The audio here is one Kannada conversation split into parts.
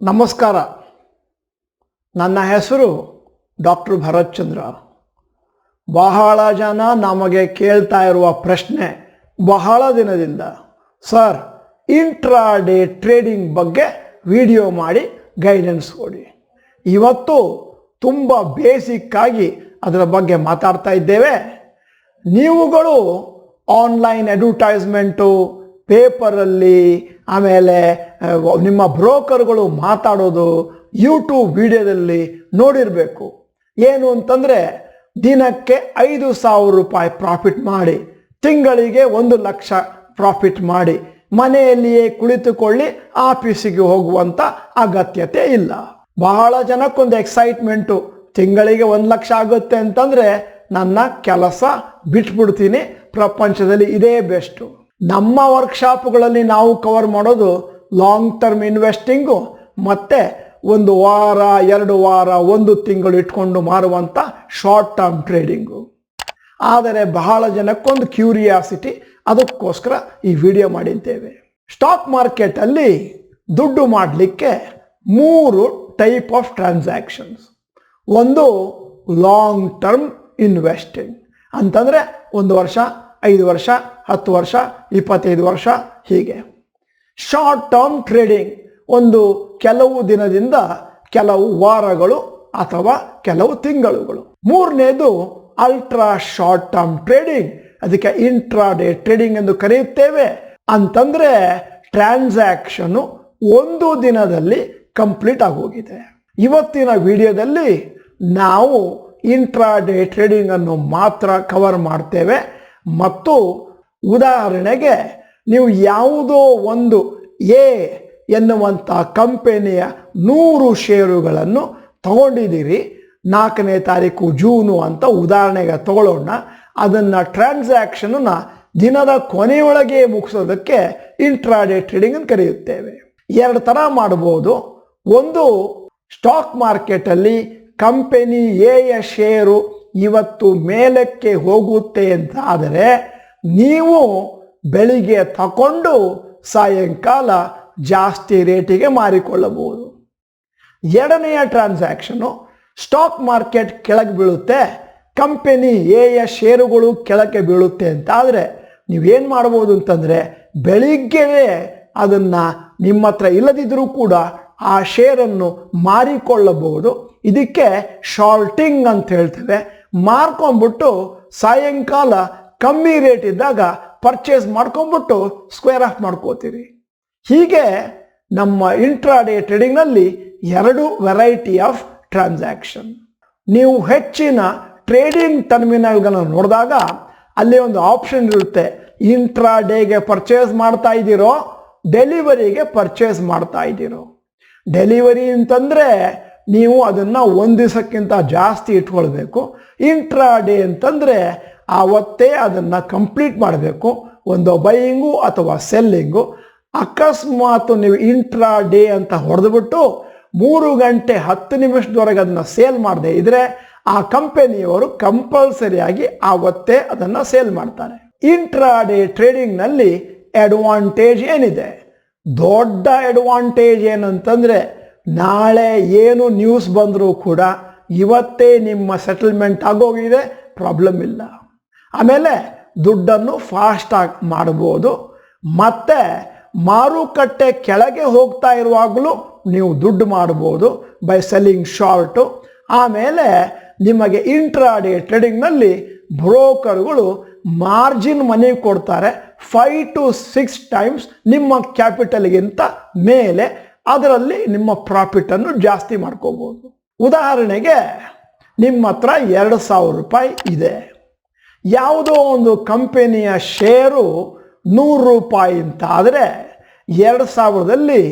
ನಮಸ್ಕಾರ. ನನ್ನ ಹೆಸರು ಡಾಕ್ಟರ್ ಭರತ್ ಚಂದ್ರ. ಬಹಳ ಜನ ನಮಗೆ ಕೇಳ್ತಾ ಇರುವ ಪ್ರಶ್ನೆ ಬಹಳ ದಿನದಿಂದ, ಸರ್ ಇಂಟ್ರಾಡೇ ಟ್ರೇಡಿಂಗ್ ಬಗ್ಗೆ ವಿಡಿಯೋ ಮಾಡಿ ಗೈಡೆನ್ಸ್ ಕೊಡಿ. ಇವತ್ತು ತುಂಬ ಬೇಸಿಕ್ ಆಗಿ ಅದರ ಬಗ್ಗೆ ಮಾತಾಡ್ತಾ ಇದ್ದೇವೆ. ನೀವುಗಳು ಆನ್ಲೈನ್ ಅಡ್ವರ್ಟೈಸ್ಮೆಂಟು, ಪೇಪರಲ್ಲಿ, ಆಮೇಲೆ ನಿಮ್ಮ ಬ್ರೋಕರ್ಗಳು ಮಾತಾಡೋದು ಯೂಟ್ಯೂಬ್ ವಿಡಿಯೋದಲ್ಲಿ ನೋಡಿರಬೇಕು. ಏನು ಅಂತಂದರೆ, ದಿನಕ್ಕೆ 5,000 ರೂಪಾಯಿ ಪ್ರಾಫಿಟ್ ಮಾಡಿ, ತಿಂಗಳಿಗೆ 1,00,000 ಪ್ರಾಫಿಟ್ ಮಾಡಿ, ಮನೆಯಲ್ಲಿಯೇ ಕುಳಿತುಕೊಳ್ಳಿ, ಆಫೀಸಿಗೆ ಹೋಗುವಂಥ ಅಗತ್ಯತೆ ಇಲ್ಲ. ಬಹಳ ಜನಕ್ಕೊಂದು ಎಕ್ಸೈಟ್ಮೆಂಟು, ತಿಂಗಳಿಗೆ 1,00,000 ಆಗುತ್ತೆ ಅಂತಂದರೆ ನನ್ನ ಕೆಲಸ ಬಿಟ್ಬಿಡ್ತೀನಿ, ಪ್ರಪಂಚದಲ್ಲಿ ಇದೇ ಬೆಸ್ಟು. ನಮ್ಮ ವರ್ಕ್ಶಾಪ್ಗಳಲ್ಲಿ ನಾವು ಕವರ್ ಮಾಡೋದು ಲಾಂಗ್ ಟರ್ಮ್ ಇನ್ವೆಸ್ಟಿಂಗು ಮತ್ತು 1 ವಾರ 2 ವಾರ 1 ತಿಂಗಳು ಇಟ್ಕೊಂಡು ಮಾರುವಂಥ ಶಾರ್ಟ್ ಟರ್ಮ್ ಟ್ರೇಡಿಂಗು. ಆದರೆ ಬಹಳ ಜನಕ್ಕೊಂದು ಕ್ಯೂರಿಯಾಸಿಟಿ, ಅದಕ್ಕೋಸ್ಕರ ಈ ವಿಡಿಯೋ ಮಾಡಿದ್ದೇವೆ. ಸ್ಟಾಕ್ ಮಾರ್ಕೆಟಲ್ಲಿ ದುಡ್ಡು ಮಾಡಲಿಕ್ಕೆ 3 ಟೈಪ್ ಆಫ್ ಟ್ರಾನ್ಸಾಕ್ಷನ್ಸ್. ಒಂದು ಲಾಂಗ್ ಟರ್ಮ್ ಇನ್ವೆಸ್ಟಿಂಗ್ ಅಂತಂದರೆ 1 ವರ್ಷ, 5 ವರ್ಷ, 10 ವರ್ಷ, 25 ವರ್ಷ, ಹೀಗೆ. ಶಾರ್ಟ್ ಟರ್ಮ್ ಟ್ರೇಡಿಂಗ್ ಒಂದು ಕೆಲವು ದಿನದಿಂದ ಕೆಲವು ವಾರಗಳು ಅಥವಾ ಕೆಲವು ತಿಂಗಳುಗಳು. ಮೂರನೇದು ಅಲ್ಟ್ರಾ ಶಾರ್ಟ್ ಟರ್ಮ್ ಟ್ರೇಡಿಂಗ್, ಅದಕ್ಕೆ ಇಂಟ್ರಾಡೇ ಟ್ರೇಡಿಂಗ್ ಎಂದು ಕರೆಯುತ್ತೇವೆ. ಅಂತಂದರೆ ಟ್ರಾನ್ಸಾಕ್ಷನ್ನು 1 ದಿನದಲ್ಲಿ ಕಂಪ್ಲೀಟ್ ಆಗೋಗಿದೆ. ಇವತ್ತಿನ ವಿಡಿಯೋದಲ್ಲಿ ನಾವು ಇಂಟ್ರಾಡೇ ಟ್ರೇಡಿಂಗ್ ಅನ್ನು ಮಾತ್ರ ಕವರ್ ಮಾಡ್ತೇವೆ. ಮತ್ತು ಉದಾಹರಣೆಗೆ, ನೀವು ಯಾವುದೋ ಒಂದು ಎ ಎನ್ನುವಂಥ ಕಂಪನಿಯ 100 ಷೇರುಗಳನ್ನು ತಗೊಂಡಿದ್ದೀರಿ, 4ನೇ ತಾರೀಕು ಜೂನು ಅಂತ ಉದಾಹರಣೆಗೆ ತಗೊಳ್ಳೋಣ. ಅದನ್ನು ಟ್ರಾನ್ಸಾಕ್ಷನನ್ನು ದಿನದ ಕೊನೆಯೊಳಗೆ ಮುಗಿಸೋದಕ್ಕೆ ಇಂಟ್ರಾಡೇ ಟ್ರೇಡಿಂಗ್ ಅಂತ ಕರೆಯುತ್ತೇವೆ. 2 ಥರ ಮಾಡ್ಬೋದು. ಒಂದು, ಸ್ಟಾಕ್ ಮಾರ್ಕೆಟಲ್ಲಿ ಕಂಪನಿ ಎಯ ಷೇರು ಇವತ್ತು ಮೇಲಕ್ಕೆ ಹೋಗುತ್ತೆ ಅಂತ ಆದರೆ ನೀವು ಬೆಳಿಗ್ಗೆ ತಗೊಂಡು ಸಾಯಂಕಾಲ ಜಾಸ್ತಿ ರೇಟಿಗೆ ಮಾರಿಕೊಳ್ಳಬಹುದು. ಎರಡನೆಯ ಟ್ರಾನ್ಸಾಕ್ಷನು, ಸ್ಟಾಕ್ ಮಾರ್ಕೆಟ್ ಕೆಳಗೆ ಬೀಳುತ್ತೆ, ಕಂಪನಿ ಎಯ ಷೇರುಗಳು ಕೆಳಕ್ಕೆ ಬೀಳುತ್ತೆ ಅಂತ ಆದರೆ ನೀವೇನು ಮಾಡ್ಬೋದು ಅಂತಂದರೆ, ಬೆಳಿಗ್ಗೆಯೇ ಅದನ್ನು ನಿಮ್ಮ ಹತ್ರ ಇಲ್ಲದಿದ್ದರೂ ಕೂಡ ಆ ಶೇರನ್ನು ಮಾರಿಕೊಳ್ಳಬಹುದು. ಇದಕ್ಕೆ ಶಾರ್ಟಿಂಗ್ ಅಂತ ಹೇಳ್ತೇವೆ. ಮಾರ್ಕೊಂಡ್ಬಿಟ್ಟು ಸಾಯಂಕಾಲ ಕಮ್ಮಿ ರೇಟ್ ಇದ್ದಾಗ ಪರ್ಚೇಸ್ ಮಾಡ್ಕೊಂಡ್ಬಿಟ್ಟು ಸ್ಕ್ವೇರ್ ಆಫ್ ಮಾಡ್ಕೋತೀರಿ. ಹೀಗೆ ನಮ್ಮ ಇಂಟ್ರಾಡೇ ಟ್ರೇಡಿಂಗ್ನಲ್ಲಿ 2 ವೆರೈಟಿ ಆಫ್ ಟ್ರಾನ್ಸಾಕ್ಷನ್. ನೀವು ಹೆಚ್ಚಿನ ಟ್ರೇಡಿಂಗ್ ಟರ್ಮಿನಲ್ಗಳನ್ನು ನೋಡಿದಾಗ ಅಲ್ಲಿ ಒಂದು ಆಪ್ಷನ್ ಇರುತ್ತೆ, ಇಂಟ್ರಾಡೇಗೆ ಪರ್ಚೇಸ್ ಮಾಡ್ತಾ ಇದ್ದೀರೋ, ಡೆಲಿವರಿಗೆ ಪರ್ಚೇಸ್ ಮಾಡ್ತಾ ಇದ್ದೀರೋ. ಡೆಲಿವರಿ ಅಂತಂದರೆ ನೀವು ಅದನ್ನು 1 ದಿವಸಕ್ಕಿಂತ ಜಾಸ್ತಿ ಇಟ್ಕೊಳ್ಬೇಕು. ಇಂಟ್ರಾಡೇ ಅಂತಂದರೆ ಆವತ್ತೇ ಅದನ್ನು ಕಂಪ್ಲೀಟ್ ಮಾಡಬೇಕು, ಒಂದು ಬೈಯಿಂಗು ಅಥವಾ ಸೆಲ್ಲಿಂಗು. ಅಕಸ್ಮಾತ್ ನೀವು ಇಂಟ್ರಾಡೇ ಅಂತ ಹೊಡೆದ್ಬಿಟ್ಟು 3 ಗಂಟೆ 10 ನಿಮಿಷದವರೆಗೆ ಅದನ್ನು ಸೇಲ್ ಮಾಡದೇ ಇದ್ದರೆ ಆ ಕಂಪನಿಯವರು ಕಂಪಲ್ಸರಿಯಾಗಿ ಆವತ್ತೇ ಅದನ್ನು ಸೇಲ್ ಮಾಡ್ತಾರೆ. ಇಂಟ್ರಾಡೇ ಟ್ರೇಡಿಂಗ್ನಲ್ಲಿ ಅಡ್ವಾಂಟೇಜ್ ಏನಿದೆ? ದೊಡ್ಡ ಅಡ್ವಾಂಟೇಜ್ ಏನಂತಂದರೆ, ನಾಳೆ ಏನು ನ್ಯೂಸ್ ಬಂದರೂ ಕೂಡ ಇವತ್ತೇ ನಿಮ್ಮ ಸೆಟಲ್ಮೆಂಟ್ ಆಗೋಗಿದೆ, ಪ್ರಾಬ್ಲಮ್ ಇಲ್ಲ. ಆಮೇಲೆ ದುಡ್ಡನ್ನು ಫಾಸ್ಟಾಗಿ ಮಾಡ್ಬೋದು. ಮತ್ತು ಮಾರುಕಟ್ಟೆ ಕೆಳಗೆ ಹೋಗ್ತಾ ಇರುವಾಗಲೂ ನೀವು ದುಡ್ಡು ಮಾಡ್ಬೋದು ಬೈ ಸೆಲ್ಲಿಂಗ್ ಶಾರ್ಟು. ಆಮೇಲೆ ನಿಮಗೆ ಇಂಟ್ರಾಡೇ ಟ್ರೇಡಿಂಗ್ನಲ್ಲಿ ಬ್ರೋಕರ್ಗಳು ಮಾರ್ಜಿನ್ ಮನಿ ಕೊಡ್ತಾರೆ, 5 to 6 ಟೈಮ್ಸ್ ನಿಮ್ಮ ಕ್ಯಾಪಿಟಲ್ಗಿಂತ ಮೇಲೆ. ಅದರಲ್ಲಿ ನಿಮ್ಮ ಪ್ರಾಫಿಟನ್ನು ಜಾಸ್ತಿ ಮಾಡ್ಕೋಬೋದು. ಉದಾಹರಣೆಗೆ, ನಿಮ್ಮ ಹತ್ರ 2,000 ರೂಪಾಯಿ ಇದೆ. ಯಾವುದೋ ಒಂದು ಕಂಪನಿಯ ಷೇರು 100 ರೂಪಾಯಿ ಅಂತ ಆದರೆ 2,000ದಲ್ಲಿ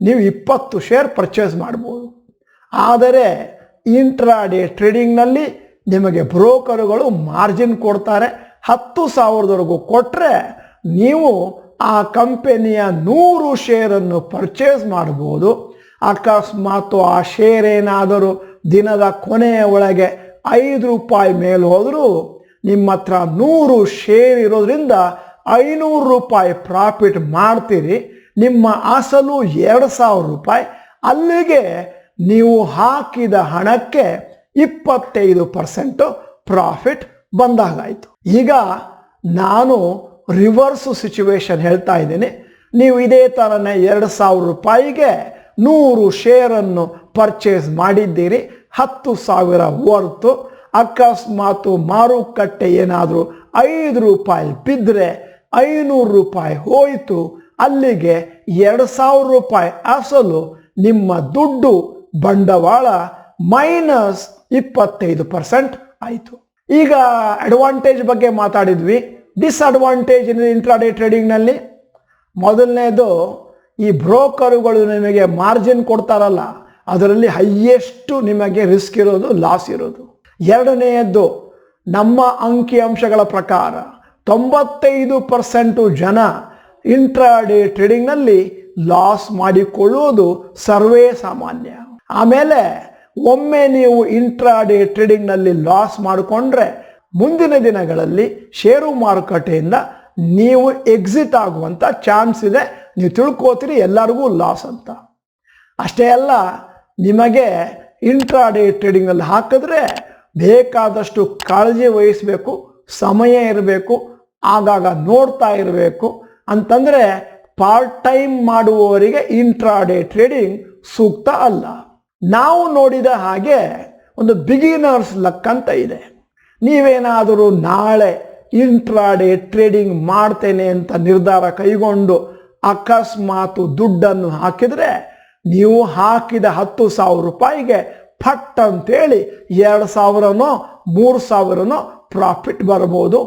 ನೀವು 20 ಶೇರ್ ಪರ್ಚೇಸ್ ಮಾಡ್ಬೋದು. ಆದರೆ ಇಂಟ್ರಾಡೇ ಟ್ರೇಡಿಂಗ್ನಲ್ಲಿ ನಿಮಗೆ ಬ್ರೋಕರುಗಳು ಮಾರ್ಜಿನ್ ಕೊಡ್ತಾರೆ. 10,000ವರೆಗೂ ಕೊಟ್ಟರೆ ನೀವು ಆ ಕಂಪನಿಯ 100 ಶೇರನ್ನು ಪರ್ಚೇಸ್ ಮಾಡ್ಬೋದು. ಅಕಸ್ಮಾತ್ ಆ ಶೇರ್ ಏನಾದರೂ ದಿನದ ಕೊನೆಯ ಒಳಗೆ 5 ರೂಪಾಯಿ ಮೇಲೆ ಹೋದರೂ ನಿಮ್ಮ ಹತ್ರ 100 ಶೇರ್ ಇರೋದ್ರಿಂದ 500 ರೂಪಾಯಿ ಪ್ರಾಫಿಟ್ ಮಾಡ್ತೀರಿ. ನಿಮ್ಮ ಅಸಲು 2,000 ರೂಪಾಯಿ, ಅಲ್ಲಿಗೆ ನೀವು ಹಾಕಿದ ಹಣಕ್ಕೆ 25% ಪ್ರಾಫಿಟ್ ಬಂದಾಗಾಯಿತು. ಈಗ ನಾನು ರಿವರ್ಸ್ ಸಿಚುವೇಶನ್ ಹೇಳ್ತಾ ಇದ್ದೀನಿ. ನೀವು ಇದೇ ಥರನೇ 2,000 ರೂಪಾಯಿಗೆ 100 ಶೇರನ್ನು ಪರ್ಚೇಸ್ ಮಾಡಿದ್ದೀರಿ, 10,000 ವರ್ತು. ಅಕಸ್ಮಾತು ಮಾರುಕಟ್ಟೆ ಏನಾದರೂ 5 ರೂಪಾಯಿ ಬಿದ್ದರೆ 500 ರೂಪಾಯಿ ಹೋಯಿತು. ಅಲ್ಲಿಗೆ 2,000 ರೂಪಾಯಿ ಅಸಲು ನಿಮ್ಮ ದುಡ್ಡು ಬಂಡವಾಳ ಮೈನಸ್ 25% ಆಯಿತು. ಈಗ ಅಡ್ವಾಂಟೇಜ್ ಬಗ್ಗೆ ಮಾತಾಡಿದ್ವಿ. ಡಿಸ್ಅಡ್ವಾಂಟೇಜ್ ಇಂಟ್ರಾಡೇ ಟ್ರೇಡಿಂಗ್ನಲ್ಲಿ ಮೊದಲನೇದು, ಈ ಬ್ರೋಕರುಗಳು ನಿಮಗೆ ಮಾರ್ಜಿನ್ ಕೊಡ್ತಾರಲ್ಲ, ಅದರಲ್ಲಿ ಹೈಯೆಸ್ಟ್ ನಿಮಗೆ ರಿಸ್ಕ್ ಇರೋದು, ಲಾಸ್ ಇರೋದು. ಎರಡನೆಯದ್ದು, ನಮ್ಮ ಅಂಕಿಅಂಶಗಳ ಪ್ರಕಾರ 95% ಜನ ಇಂಟ್ರಾಡೇ ಟ್ರೇಡಿಂಗ್ನಲ್ಲಿ ಲಾಸ್ ಮಾಡಿಕೊಳ್ಳುವುದು ಸರ್ವೇ ಸಾಮಾನ್ಯ. ಆಮೇಲೆ ಒಮ್ಮೆ ನೀವು ಇಂಟ್ರಾಡೇ ಟ್ರೇಡಿಂಗ್ನಲ್ಲಿ ಲಾಸ್ ಮಾಡಿಕೊಂಡ್ರೆ ಮುಂದಿನ ದಿನಗಳಲ್ಲಿ ಷೇರು ಮಾರುಕಟ್ಟೆಯಿಂದ ನೀವು ಎಕ್ಸಿಟ್ ಆಗುವಂಥ ಚಾನ್ಸ್ ಇದೆ. ನೀವು ತಿಳ್ಕೋತೀರಿ ಎಲ್ಲರಿಗೂ ಲಾಸ್ ಅಂತ. ಅಷ್ಟೇ ಅಲ್ಲ, ನಿಮಗೆ ಇಂಟ್ರಾಡೇ ಟ್ರೇಡಿಂಗಲ್ಲಿ ಹಾಕಿದ್ರೆ ಬೇಕಾದಷ್ಟು ಕಾಳಜಿ ವಹಿಸಬೇಕು, ಸಮಯ ಇರಬೇಕು, ಆಗಾಗ ನೋಡ್ತಾ ಇರಬೇಕು. ಅಂತಂದರೆ ಪಾರ್ಟ್ ಟೈಮ್ ಮಾಡುವವರಿಗೆ ಇಂಟ್ರಾಡೇ ಟ್ರೇಡಿಂಗ್ ಸೂಕ್ತ ಅಲ್ಲ. ನಾವು ನೋಡಿದ ಹಾಗೆ ಒಂದು ಬಿಗಿನರ್ಸ್ ಲಕ್ ಅಂತ ಇದೆ. ನೀವೇನಾದರೂ ನಾಳೆ ಇಂಟ್ರಾಡೇ ಟ್ರೇಡಿಂಗ್ ಮಾಡ್ತೇನೆ ಅಂತ ನಿರ್ಧಾರ ಕೈಗೊಂಡು ಅಕಸ್ಮಾತು ದುಡ್ಡನ್ನು ಹಾಕಿದರೆ ನೀವು ಹಾಕಿದ 10,000 ರೂಪಾಯಿಗೆ ಫಟ್ ಅಂತೇಳಿ 2,000ನೋ 3,000ನೋ ಪ್ರಾಫಿಟ್ ಬರ್ಬೋದು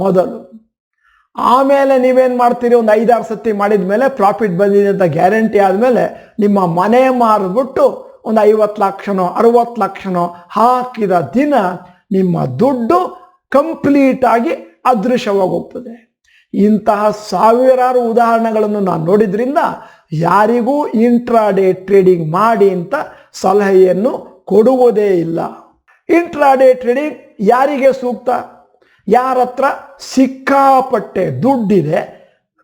ಮೊದಲು. ಆಮೇಲೆ ನೀವೇನು ಮಾಡ್ತೀರಿ, ಒಂದು 5-6 ಸತಿ ಮಾಡಿದ ಮೇಲೆ ಪ್ರಾಫಿಟ್ ಬಂದಿದೆ ಅಂತ ಗ್ಯಾರಂಟಿ ಆದಮೇಲೆ ನಿಮ್ಮ ಮನೆ ಮಾರಿಬಿಟ್ಟು ಒಂದು 50 ಲಕ್ಷನೋ 60 ಲಕ್ಷನೋ ಹಾಕಿದ ದಿನ ನಿಮ್ಮ ದುಡ್ಡು ಕಂಪ್ಲೀಟ್ ಆಗಿ ಅದೃಶ್ಯವಾಗಿ ಹೋಗ್ತದೆ. ಇಂತಹ ಸಾವಿರಾರು ಉದಾಹರಣೆಗಳನ್ನು ನಾನು ನೋಡಿದ್ರಿಂದ ಯಾರಿಗೂ ಇಂಟ್ರಾಡೇ ಟ್ರೇಡಿಂಗ್ ಮಾಡಿ ಅಂತ ಸಲಹೆಯನ್ನು ಕೊಡುವುದೇ ಇಲ್ಲ. ಇಂಟ್ರಾಡೇ ಟ್ರೇಡಿಂಗ್ ಯಾರಿಗೆ ಸೂಕ್ತ? ಯಾರ ಹತ್ರ ಸಿಕ್ಕಾಪಟ್ಟೆ ದುಡ್ಡಿದೆ,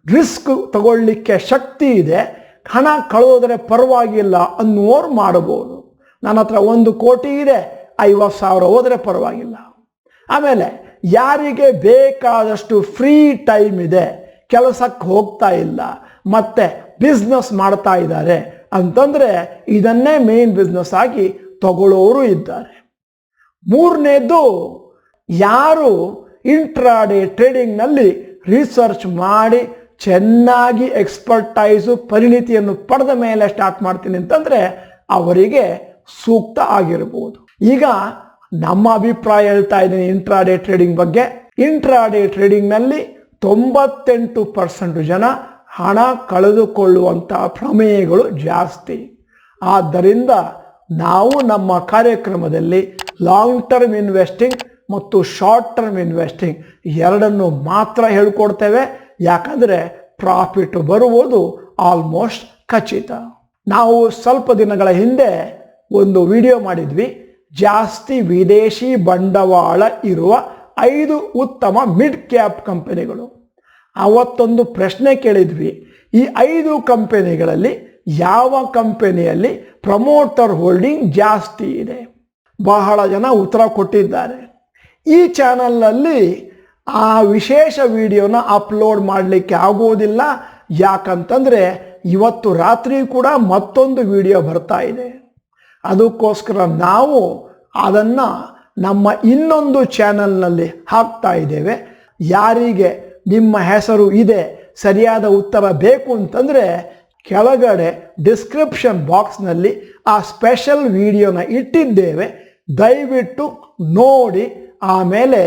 ರಿಸ್ಕ್ ತಗೊಳ್ಳಿಕ್ಕೆ ಶಕ್ತಿ ಇದೆ, ಹಣ ಕಳೆದೋದ್ರೆ ಪರವಾಗಿಲ್ಲ ಅನ್ನೋರು ಮಾಡಬಹುದು. ನನ್ನ ಹತ್ರ 1 ಕೋಟಿ ಇದೆ, 50,000 ಹೋದರೆ ಪರವಾಗಿಲ್ಲ. ಆಮೇಲೆ ಯಾರಿಗೆ ಬೇಕಾದಷ್ಟು ಫ್ರೀ ಟೈಮ್ ಇದೆ, ಕೆಲಸಕ್ಕೆ ಹೋಗ್ತಾ ಇಲ್ಲ, ಮತ್ತೆ ಬಿಸ್ನೆಸ್ ಮಾಡ್ತಾ ಇದ್ದಾರೆ ಅಂತಂದರೆ ಇದನ್ನೇ ಮೇನ್ ಬಿಸ್ನೆಸ್ ಆಗಿ ತಗೊಳ್ಳೋರು ಇದ್ದಾರೆ. ಮೂರನೇದು, ಯಾರು ಇಂಟ್ರಾಡೇ ಟ್ರೇಡಿಂಗ್ನಲ್ಲಿ ರಿಸರ್ಚ್ ಮಾಡಿ ಚೆನ್ನಾಗಿ ಎಕ್ಸ್ಪರ್ಟೈಸು ಪರಿಣಿತಿಯನ್ನು ಪಡೆದ ಮೇಲೆ ಸ್ಟಾರ್ಟ್ ಮಾಡ್ತೀನಿ ಅಂತಂದರೆ ಅವರಿಗೆ ಸೂಕ್ತ ಆಗಿರ್ಬೋದು. ಈಗ ನಮ್ಮ ಅಭಿಪ್ರಾಯ ಹೇಳ್ತಾ ಇದ್ದೀನಿ ಇಂಟ್ರಾಡೇ ಟ್ರೇಡಿಂಗ್ ಬಗ್ಗೆ. ಇಂಟ್ರಾಡೇ ಟ್ರೇಡಿಂಗ್ನಲ್ಲಿ 98% ಜನ ಹಣ ಕಳೆದುಕೊಳ್ಳುವಂಥ ಪ್ರಮೇಯಗಳು ಜಾಸ್ತಿ. ಆದ್ದರಿಂದ ನಾವು ನಮ್ಮ ಕಾರ್ಯಕ್ರಮದಲ್ಲಿ ಲಾಂಗ್ ಟರ್ಮ್ ಇನ್ವೆಸ್ಟಿಂಗ್ ಮತ್ತು ಶಾರ್ಟ್ ಟರ್ಮ್ ಇನ್ವೆಸ್ಟಿಂಗ್ ಎರಡನ್ನು ಮಾತ್ರ ಹೇಳ್ಕೊಡ್ತೇವೆ. ಯಾಕಂದರೆ ಪ್ರಾಫಿಟ್ ಬರುವುದು ಆಲ್ಮೋಸ್ಟ್ ಖಚಿತ. ನಾವು ಸ್ವಲ್ಪ ದಿನಗಳ ಹಿಂದೆ ಒಂದು ವಿಡಿಯೋ ಮಾಡಿದ್ವಿ, ಜಾಸ್ತಿ ವಿದೇಶಿ ಬಂಡವಾಳ ಇರುವ 5 ಉತ್ತಮ ಮಿಡ್ ಕ್ಯಾಪ್ ಕಂಪನಿಗಳು. ಅವತ್ತೊಂದು ಪ್ರಶ್ನೆ ಕೇಳಿದ್ವಿ, ಈ 5 ಕಂಪನಿಗಳಲ್ಲಿ ಯಾವ ಕಂಪನಿಯಲ್ಲಿ ಪ್ರಮೋಟರ್ ಹೋಲ್ಡಿಂಗ್ ಜಾಸ್ತಿ ಇದೆ? ಬಹಳ ಜನ ಉತ್ತರ ಕೊಟ್ಟಿದ್ದಾರೆ. ಈ ಚಾನಲ್ನಲ್ಲಿ ಆ ವಿಶೇಷ ವಿಡಿಯೋನ ಅಪ್ಲೋಡ್ ಮಾಡಲಿಕ್ಕೆ ಆಗೋದಿಲ್ಲ. ಯಾಕಂತಂದರೆ ಇವತ್ತು ರಾತ್ರಿ ಕೂಡ ಮತ್ತೊಂದು ವಿಡಿಯೋ ಬರ್ತಾ ಇದೆ. ಅದಕ್ಕೋಸ್ಕರ ನಾವು ಅದನ್ನು ನಮ್ಮ ಇನ್ನೊಂದು ಚಾನಲ್ನಲ್ಲಿ ಹಾಕ್ತಾ ಇದ್ದೇವೆ. ಯಾರಿಗೆ ನಿಮ್ಮ ಹೆಸರು ಇದೆ, ಸರಿಯಾದ ಉತ್ತರ ಬೇಕು ಅಂತಂದರೆ ಕೆಳಗಡೆ ಡಿಸ್ಕ್ರಿಪ್ಷನ್ ಬಾಕ್ಸ್ನಲ್ಲಿ ಆ ಸ್ಪೆಷಲ್ ವಿಡಿಯೋನ ಇಟ್ಟಿದ್ದೇವೆ. ದಯವಿಟ್ಟು ನೋಡಿ, ಆಮೇಲೆ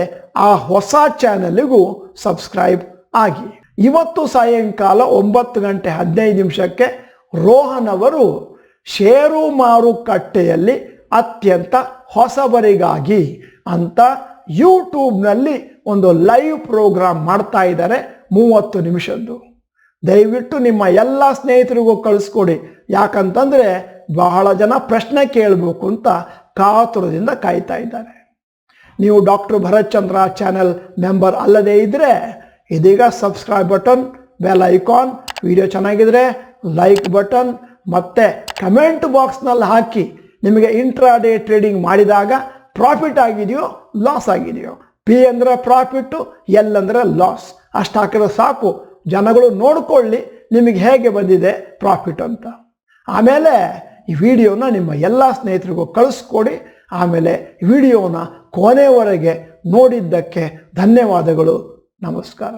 ಆ ಹೊಸ ಚಾನಲ್ಗೂ ಸಬ್ಸ್ಕ್ರೈಬ್ ಆಗಿ. ಇವತ್ತು ಸಾಯಂಕಾಲ 9:15 ರೋಹನ್ ಅವರು ಷೇರು ಮಾರುಕಟ್ಟೆಯಲ್ಲಿ ಅತ್ಯಂತ ಹೊಸಬರಿಗಾಗಿ ಅಂತ ಯೂಟ್ಯೂಬ್ನಲ್ಲಿ ಒಂದು ಲೈವ್ ಪ್ರೋಗ್ರಾಮ್ ಮಾಡ್ತಾ ಇದ್ದಾರೆ, 30 ನಿಮಿಷದ್ದು. ದಯವಿಟ್ಟು ನಿಮ್ಮ ಎಲ್ಲ ಸ್ನೇಹಿತರಿಗೂ ಕಳಿಸ್ಕೊಡಿ. ಯಾಕಂತಂದರೆ ಬಹಳ ಜನ ಪ್ರಶ್ನೆ ಕೇಳಬೇಕು ಅಂತ ಕಾತುರದಿಂದ ಕಾಯ್ತಾ ಇದ್ದಾರೆ. ನೀವು ಡಾಕ್ಟರ್ ಭರತ್ ಚಂದ್ರ ಚಾನೆಲ್ ಮೆಂಬರ್ ಅಲ್ಲದೇ ಇದ್ದರೆ ಇದೀಗ subscribe button, bell icon, video ಚೆನ್ನಾಗಿದ್ರೆ ಲೈಕ್ ಬಟನ್ ಮತ್ತೆ ಕಮೆಂಟ್ ಬಾಕ್ಸ್ನಲ್ಲಿ ಹಾಕಿ ನಿಮಗೆ ಇಂಟ್ರಾಡೇ ಟ್ರೇಡಿಂಗ್ ಮಾಡಿದಾಗ ಪ್ರಾಫಿಟ್ ಆಗಿದೆಯೋ ಲಾಸ್ ಆಗಿದೆಯೋ. ಪಿ ಅಂದರೆ ಪ್ರಾಫಿಟ್ಟು, ಎಲ್ ಅಂದರೆ ಲಾಸ್. ಅಷ್ಟು ಹಾಕಿದ್ರೆ ಸಾಕು, ಜನಗಳು ನೋಡ್ಕೊಳ್ಳಿ ನಿಮಗೆ ಹೇಗೆ ಬಂದಿದೆ ಪ್ರಾಫಿಟ್ ಅಂತ. ಆಮೇಲೆ ಈ ವಿಡಿಯೋನ ನಿಮ್ಮ ಎಲ್ಲ ಸ್ನೇಹಿತರಿಗೂ ಕಳಿಸ್ಕೊಡಿ. ಆಮೇಲೆ ವಿಡಿಯೋನ ಕೊನೆಯವರೆಗೆ ನೋಡಿದ್ದಕ್ಕೆ ಧನ್ಯವಾದಗಳು. ನಮಸ್ಕಾರ.